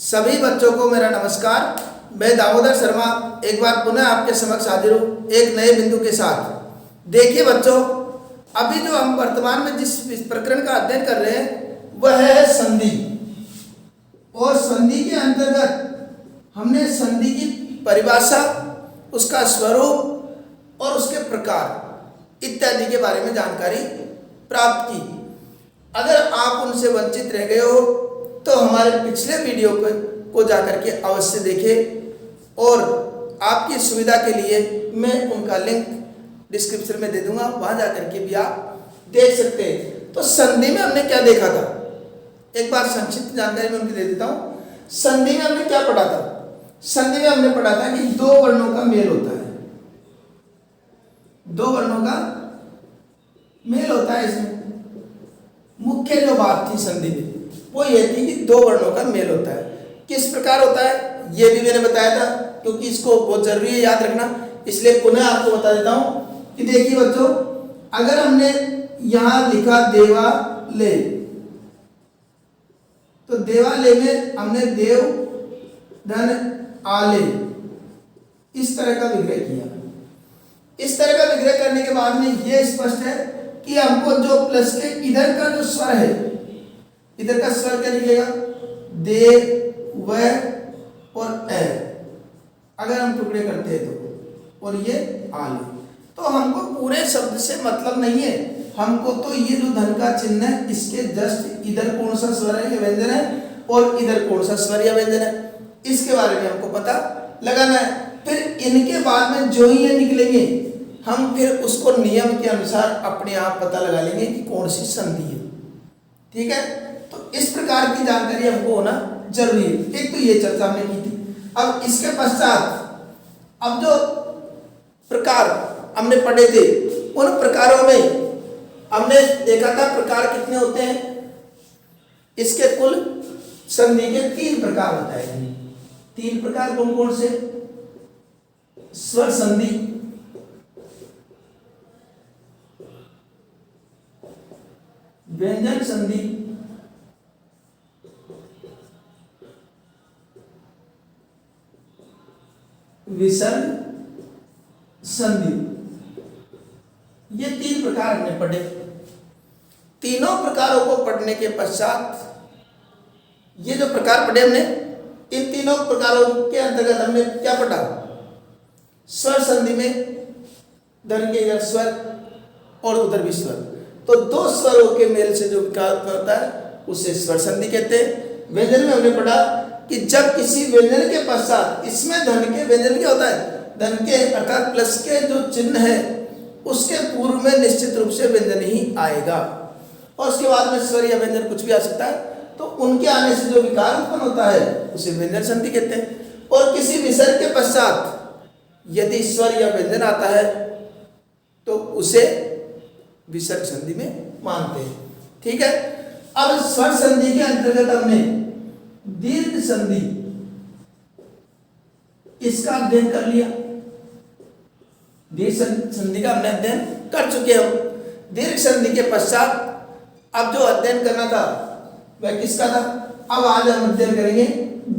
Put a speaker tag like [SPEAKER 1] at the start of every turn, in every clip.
[SPEAKER 1] सभी बच्चों को मेरा नमस्कार। मैं दामोदर शर्मा एक बार पुनः आपके समक्ष हाजिर हूँ एक नए बिंदु के साथ। देखिए बच्चों, अभी जो हम वर्तमान में जिस प्रकरण का अध्ययन कर रहे हैं वह है संधि। और संधि के अंतर्गत हमने संधि की परिभाषा, उसका स्वरूप और उसके प्रकार इत्यादि के बारे में जानकारी प्राप्त की। अगर आप उनसे वंचित रह गए हो तो हमारे पिछले वीडियो को जाकर के अवश्य देखें और आपकी सुविधा के लिए मैं उनका लिंक डिस्क्रिप्शन में दे दूंगा, वहां जाकर के भी आप देख सकते हैं। तो संधि में हमने क्या देखा था, एक बार संक्षिप्त जानकारी मैं उनकी दे देता हूँ। संधि में हमने क्या पढ़ा था? संधि में हमने पढ़ा था कि दो वर्णों का मेल होता है, दो वर्णों का मेल होता है। इसमें मुख्य जो बात थी संधि में वो ये थी कि दो वर्णों का मेल होता है। किस प्रकार होता है ये भी मैंने बताया था, क्योंकि इसको बहुत जरूरी है याद रखना, इसलिए पुनः आपको बता देता हूं कि देखिए बच्चों, अगर हमने यहां लिखा देवाले, तो देवाले में हमने देव धन आले इस तरह का विग्रह किया। इस तरह का विग्रह करने के बाद में यह स्पष्ट है कि हमको जो प्लस के इधर का जो स्वर है, इधर का स्वर क्या निकलेगा? दे, व और ए, अगर हम टुकड़े करते हैं तो, और ये आले। तो हमको पूरे शब्द से मतलब नहीं है, हमको तो ये जो धन का चिन्ह है इसके जस्ट इधर कौन सा स्वर है या व्यंजन है और इधर कौन सा स्वर या व्यंजन है, इसके बारे में हमको पता लगाना है। फिर इनके बाद में जो ही ये निकलेंगे हम फिर उसको नियम के अनुसार अपने आप पता लगा लेंगे कि कौन सी संधि है। ठीक है, तो इस प्रकार की जानकारी हमको होना जरूरी है। एक तो ये चर्चा हमने की थी। अब इसके पश्चात अब जो प्रकार हमने पढ़े थे उन प्रकारों में हमने देखा था प्रकार कितने होते हैं। इसके कुल संधि के 3 प्रकार होता है। 3 प्रकार कौन कौन से? स्वर संधि, व्यंजन संधि, विसर्ग संधि। ये 3 प्रकार हमने पढ़े। तीनों प्रकारों को पढ़ने के पश्चात ये जो प्रकार पढ़े हमने, इन तीनों प्रकारों के अंतर्गत हमने क्या पढ़ा? स्वर संधि में धन के इधर स्वर और उधर भी स्वर, तो 2 स्वरों के मेल से जो विकार होता है उसे स्वर संधि कहते हैं। व्यंजन में हमने पढ़ा कि जब किसी व्यंजन के पश्चात, इसमें धन के व्यंजन क्या होता है? धन के अर्थात प्लस के जो चिन्ह है उसके पूर्व में निश्चित रूप से व्यंजन ही आएगा और उसके बाद में स्वर या व्यंजन कुछ भी आ सकता है। तो उनके आने से जो विकार उत्पन्न होता है उसे व्यंजन संधि कहते हैं। और किसी विसर्ग के पश्चात यदि स्वर या व्यंजन आता है तो उसे विसर्ग संधि में मानते हैं। ठीक है, अब स्वर संधि के अंतर्गत हमने दीर्घ संधि इसका अध्ययन कर लिया। दीर्घ संधि का हमने अध्ययन कर चुके हम। दीर्घ संधि के पश्चात अब जो अध्ययन करना था वह किसका था? अब आज हम अध्ययन करेंगे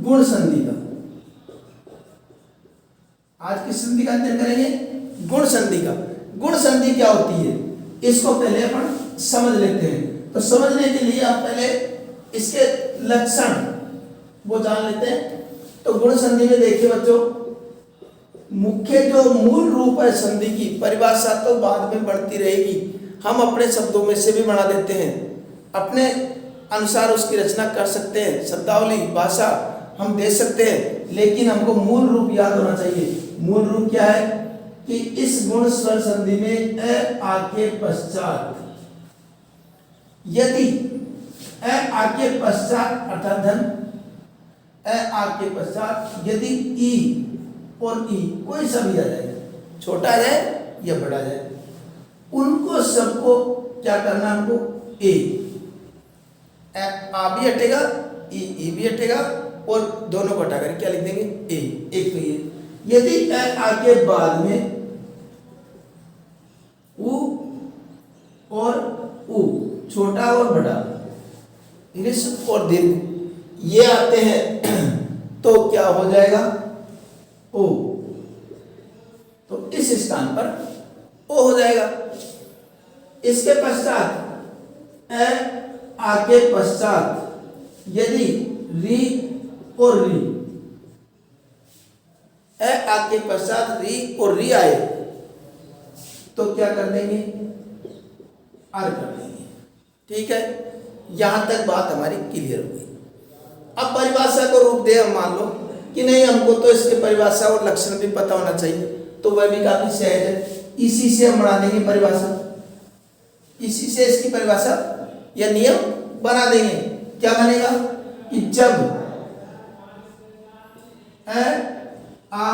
[SPEAKER 1] गुण संधि का। आज किस संधि का अध्ययन करेंगे? गुण संधि का। गुण संधि क्या होती है इसको पहले अपन समझ लेते हैं। तो समझने के लिए आप पहले इसके लक्षण वो जान लेते हैं। तो गुण संधि में देखिए बच्चों, मुख्य जो मूल रूप है संधि की परिभाषा तो बाद में बढ़ती रहेगी, हम अपने शब्दों में से भी बना देते हैं, अपने अनुसार उसकी रचना कर सकते हैं, शब्दावली भाषा हम दे सकते हैं, लेकिन हमको मूल रूप याद होना चाहिए। मूल रूप क्या है कि इस गुण स्वर संधि में अ आ के पश्चात यदि अ आ के पश्चात अर्थात धन अ आ के पश्चात यदि ई और ई कोई सा भी आ जाए, छोटा आ जाए या बड़ा आ जाए, उनको सबको क्या करना? हमको ए आ भी हटेगा, ई भी हटेगा और दोनों को हटाकर क्या लिख देंगे? ए। एक तो ये यदि आ के बाद में उ और उ, छोटा और बड़ा, ह्रस्व और दीर्घ, ये आते हैं तो क्या हो जाएगा, ओ। तो इस स्थान पर ओ हो जाएगा। इसके पश्चात ए आ के पश्चात यदि री और री, ए आ के पश्चात री और री आए तो क्या कर देंगे, आर कर देंगे। ठीक है, यहां तक बात हमारी क्लियर हुई। अब परिभाषा को रूप दे, हम मान लो कि नहीं हमको तो इसके परिभाषा और लक्षण भी पता होना चाहिए, तो वह भी काफी सहज है। इसी से हम बना देंगे परिभाषा, इसी से इसकी परिभाषा या नियम बना देंगे। क्या बनेगा कि जब ए आ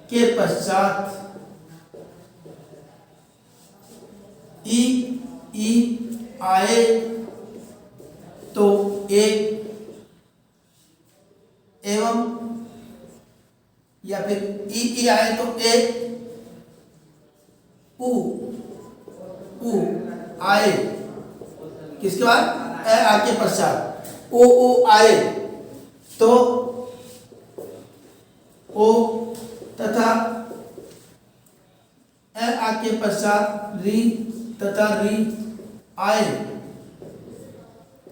[SPEAKER 1] के पश्चात ई आए तो एक, एवं या फिर ई आए तो एक, उ आए, किसके बाद ए आ के पश्चात उ आए तो ओ, तथा ए आ के पश्चात री तथा री आए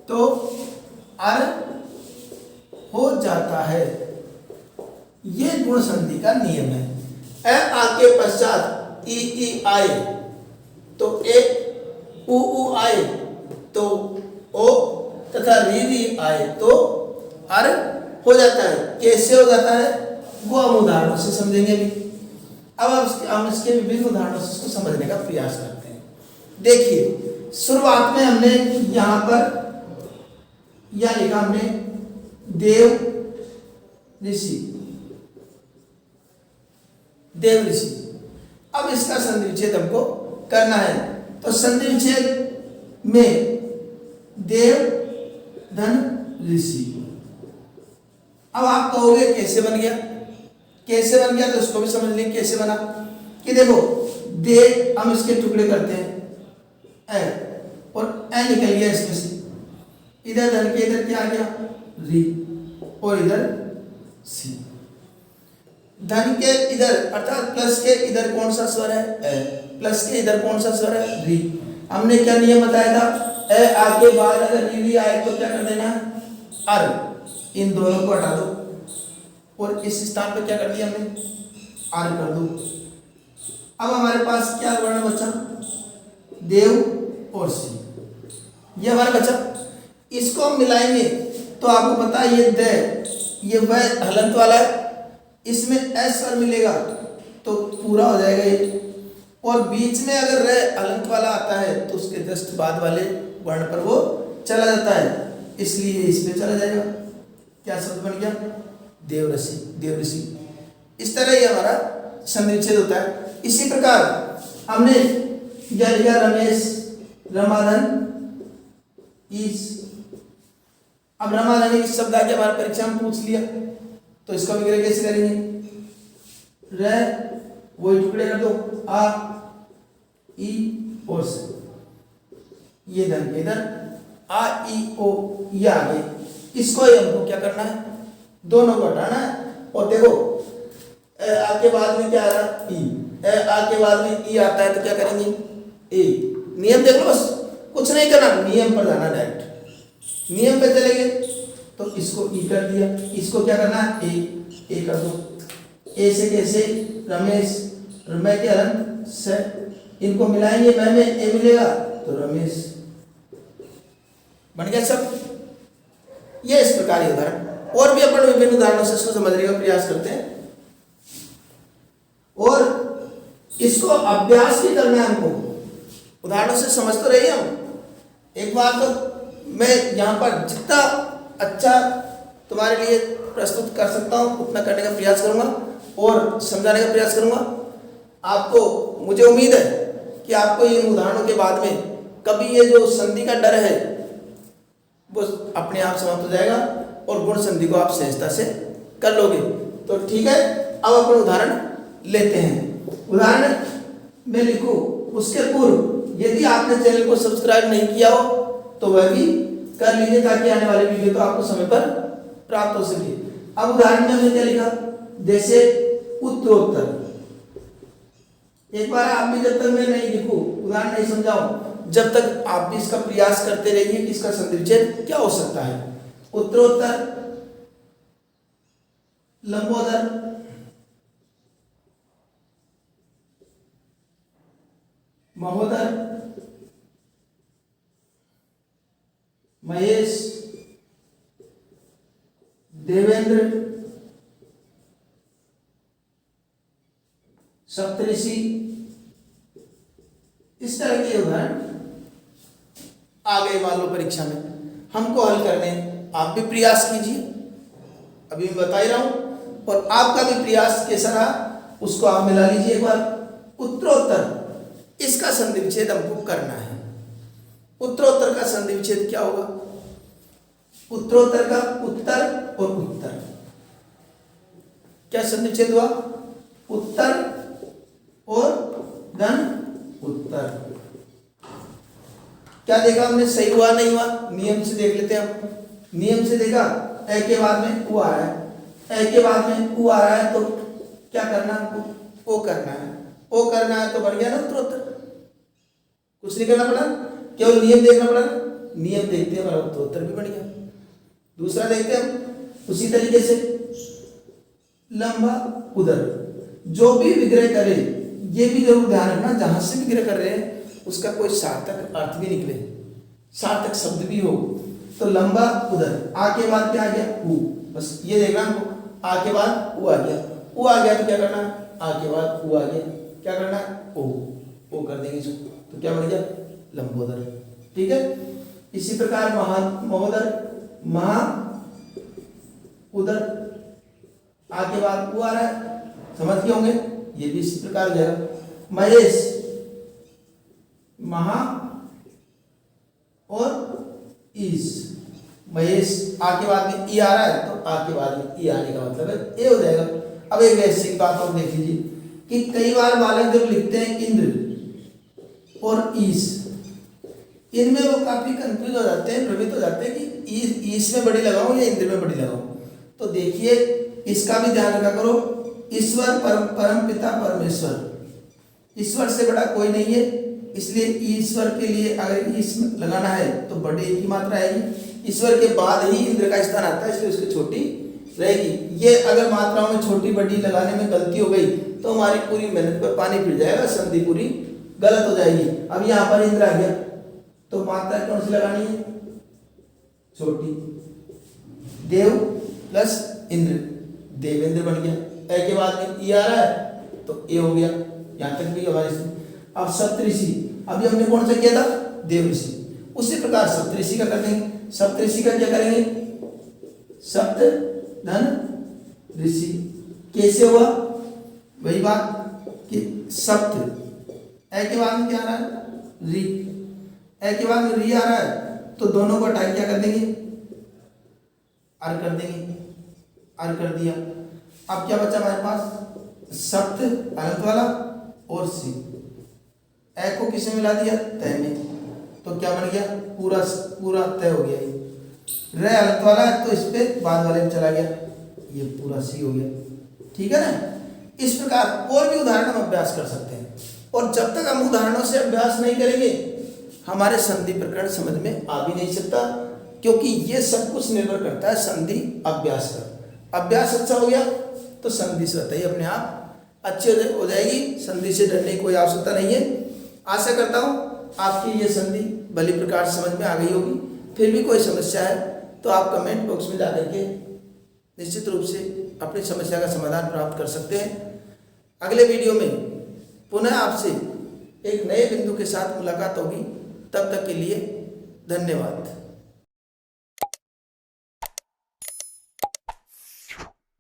[SPEAKER 1] तो अर हो जाता है। ये गुण संधि का नियम है। ए आ के पश्चात ई आए तो एक, उ आए तो ओ, तथा री आए तो अर हो जाता है। कैसे हो जाता है वो हम उदाहरणों से समझेंगे भी। अब हम इसके विभिन्न उदाहरणों से इसको समझने का प्रयास करते हैं। देखिए, शुरुआत में हमने यहां पर यह लिखा, हमने देव ऋषि, देव ऋषि। अब इसका संधि विच्छेद हमको करना है, तो संधि विच्छेद में देव धन ऋषि। अब आप कहोगे कैसे बन गया, कैसे बन गया, तो उसको भी समझ लेंगे कैसे बना। कि देखो, दे हम इसके टुकड़े करते हैं ए, और ए निकल गया इसमें से, इधर धन के इधर क्या आ गया, री, और इधर सी। धन के इधर अर्थात प्लस के इधर कौन सा स्वर है, ए, प्लस के इधर कौन सा स्वर है, री। हमने क्या नियम बताया था, ए आगे बाद अगर री आए तो क्या कर देना, अर। इन दोनों को हटा दो और इस स्थान पर क्या कर दिया हमने, आर कर दो। अब हमारे पास क्या वर्ण बचा, देव और सी, ये हमारा बचा। इसको हम मिलाएंगे तो आपको पता है ये द, ये वह हलंत वाला है, इसमें एस स्वर मिलेगा तो पूरा हो जाएगा ये। और बीच में अगर र हलंत वाला आता है तो उसके जस्ट बाद वाले वर्ण पर वो चला जाता है, इसलिए इस पे चला जाएगा। क्या शब्द बन गया, देव ऋषि, देव ऋषि। इस तरह ये हमारा संधि विच्छेद होता है। इसी प्रकार हमने यह लिखा, रमेश रमाधन इस। अब रमाधन इस शब्द आके हमारे परीक्षा में पूछ लिया तो इसका विग्रह कैसे करेंगे, र वही टुकड़े कर दो, आ ई और से, ये धन इधर आ ई ओ, ये आ गए। इसको ही हमको क्या करना है, दोनों को हटाना है। और देखो आ के बाद में क्या आ रहा, ई, आ के बाद में ई आता है तो क्या करेंगे, ए। नियम देख लो, बस कुछ नहीं करना, नियम पर जाना, डायरेक्ट नियम पे चलेंगे। तो इसको ई कर दिया, इसको क्या करना है, ए कर दो। ए से कैसे, रमेश, रमे के हलन से, इनको मिलाएंगे, मैं में ए मिलेगा तो रमेश बन गया सब। ये इस प्रकार ही उदाहरण, और भी अपन विभिन्न उदाहरणों से इसको समझने का प्रयास करते हैं। और इसको अभ्यास भी करना है हमको, उदाहरणों से समझ तो रही हम। एक बार तो मैं यहाँ पर जितना अच्छा तुम्हारे लिए प्रस्तुत कर सकता हूँ उतना करने का प्रयास करूँगा और समझाने का प्रयास करूँगा। आपको, मुझे उम्मीद है कि आपको इन उदाहरणों के बाद में कभी ये जो संधि का डर है वो अपने आप समाप्त हो जाएगा और गुण संधि को आप सहजता से कर लोगे। तो ठीक है, अब अपन उदाहरण लेते हैं। उदाहरण में लिखो, उसके पूर्व यदि आपने चैनल को सब्सक्राइब नहीं किया हो तो वह भी कर लीजिए ताकि आने वाले वीडियो तो आपको समय पर प्राप्त हो सके। अब उदाहरण में हमने क्या लिखा, जैसे उत्तरोत्तर। एक बार आप भी, जब तक मैं नहीं लिखूं, उदाहरण नहीं समझाऊं, जब तक आप भी इसका प्रयास करते रहिए कि इसका संधि विच्छेद क्या हो सकता है। उत्तरोत्तर, लंबोदर, महोदर, महेश, देवेंद्र, सप्तऋषि, इस तरह के उदाहरण आ गए मान लो परीक्षा में, हमको हल करने। आप भी प्रयास कीजिए, अभी मैं बता ही रहा हूं, और आपका भी प्रयास कैसा रहा उसको आप मिला लीजिए एक बार। उत्तरोत्तर, इसका संधि विच्छेद हमको करना है। उत्तरोत्तर का संधि विच्छेद क्या होगा? उत्तरोत्तर का उत्तर और उत्तर, क्या संधि विच्छेद हुआ? उत्तर और धन उत्तर। क्या देखा हमने, सही हुआ नहीं हुआ? नियम से देख लेते हैं हम। नियम से देखा, ए के बाद में उ आ रहा है, ए के बाद में उ आ रहा है, तो क्या करना हमको? ओ करना है। ओ करना है तो बढ़ गया ना उत्तरोत्तर, कुछ नहीं करना पड़ा, केवल नियम देखना पड़ा। नियम देखते हैं, हमारा उत्तरोत्तर भी बढ़ गया। दूसरा देखते हैं हम उसी तरीके से, लंबा उदर। जो भी विग्रह करे, ये भी जरूर ध्यान रखना, जहां से विग्रह कर रहे हैं उसका कोई सार्थक अर्थ भी निकले, सार्थक शब्द भी हो। तो लंबा उदर, आ के बाद क्या आ गया? उ, बस ये देखना हमको। आ के बाद उ आ गया, उ आ गया तो क्या करना? आ के बाद उ आ गया, क्या करना? ओ कर देंगे इसको, तो क्या बन गया? लंबोदर। ठीक है। इसी प्रकार महोदर, महा उदर, आ के बाद उ आ रहा है, समझ गए होंगे, ये भी इसी प्रकार हो जाएगा। महेश, महा और ईस, महेश आ के बाद में ई आ रहा है, तो आ के बाद में ई आने का मतलब है ए हो जाएगा। अब एक ऐसी बात और देख लीजिए कि कई बार बालक जब लिखते हैं इंद्र और ईस, इनमें वो काफी कंफ्यूज हो जाते हैं, भ्रमित हो जाते हैं कि ईस में बड़ी लगाऊं या इंद्र में बड़ी लगाऊं। तो देखिए, इसका भी ध्यान रखा करो। ईश्वर परम पिता परमेश्वर, ईश्वर से बड़ा कोई नहीं है, इसलिए ईश्वर के लिए अगर ईश लगाना है तो बड़ी एक ही मात्रा आएगी। ईश्वर के बाद ही इंद्र का स्थान आता है, इसलिए उसकी छोटी रहेगी। ये अगर मात्राओं में छोटी बड़ी लगाने में गलती हो गई तो हमारी पूरी मेहनत पर पानी फिर जाएगा, संधि पूरी गलत हो जाएगी। अब यहाँ पर इंद्र आ गया, तो मात्रा कौन सी लगानी है? छोटी। देव प्लस इंद्र, देवेंद्र बन गया। ए के बाद में ई आ रहा है तो ए हो गया, यहां तक भी हमारे। अब सप्तऋषि, अभी हमने कौन सा किया था? देव ऋषि। उसी प्रकार सप्तऋषि का कर देंगे। सप्तऋषि का क्या करेंगे? सप्त धन ऋषि। कैसे हुआ? वही बात कि सप्त, ए के बाद में क्या आ रहा है? री, ए के बाद में री आ रहा है, तो दोनों को हटा क्या कर देंगे? अर कर देंगे। अर कर दिया। अब क्या बचा हमारे पास? सप्त अनंत वाला और सी। ए को किसमें मिला दिया? तय में, तो क्या बन गया? पूरा तय हो गया। ये रे अनंत वाला है तो इस पे बाद वाले में चला गया, ये पूरा सी हो गया। ठीक है ना। इस प्रकार और भी उदाहरण हम अभ्यास कर सकते हैं, और जब तक हम उदाहरणों से अभ्यास नहीं करेंगे हमारे संधि प्रकरण समझ में आ भी नहीं सकता, क्योंकि ये सब कुछ निर्भर करता है संधि अभ्यास पर। अभ्यास अच्छा हो गया तो संधि स्वतः ही अपने आप अच्छे हो जाएगी, संधि से डरने की कोई आवश्यकता नहीं है। आशा करता हूँ आपकी ये संधि भली प्रकार समझ में आ गई होगी। फिर भी कोई समस्या है तो आप कमेंट बॉक्स में जा करके निश्चित रूप से अपनी समस्या का समाधान प्राप्त कर सकते हैं। अगले वीडियो में पुनः आपसे एक नए बिंदु के साथ मुलाकात होगी। तब तक के लिए धन्यवाद।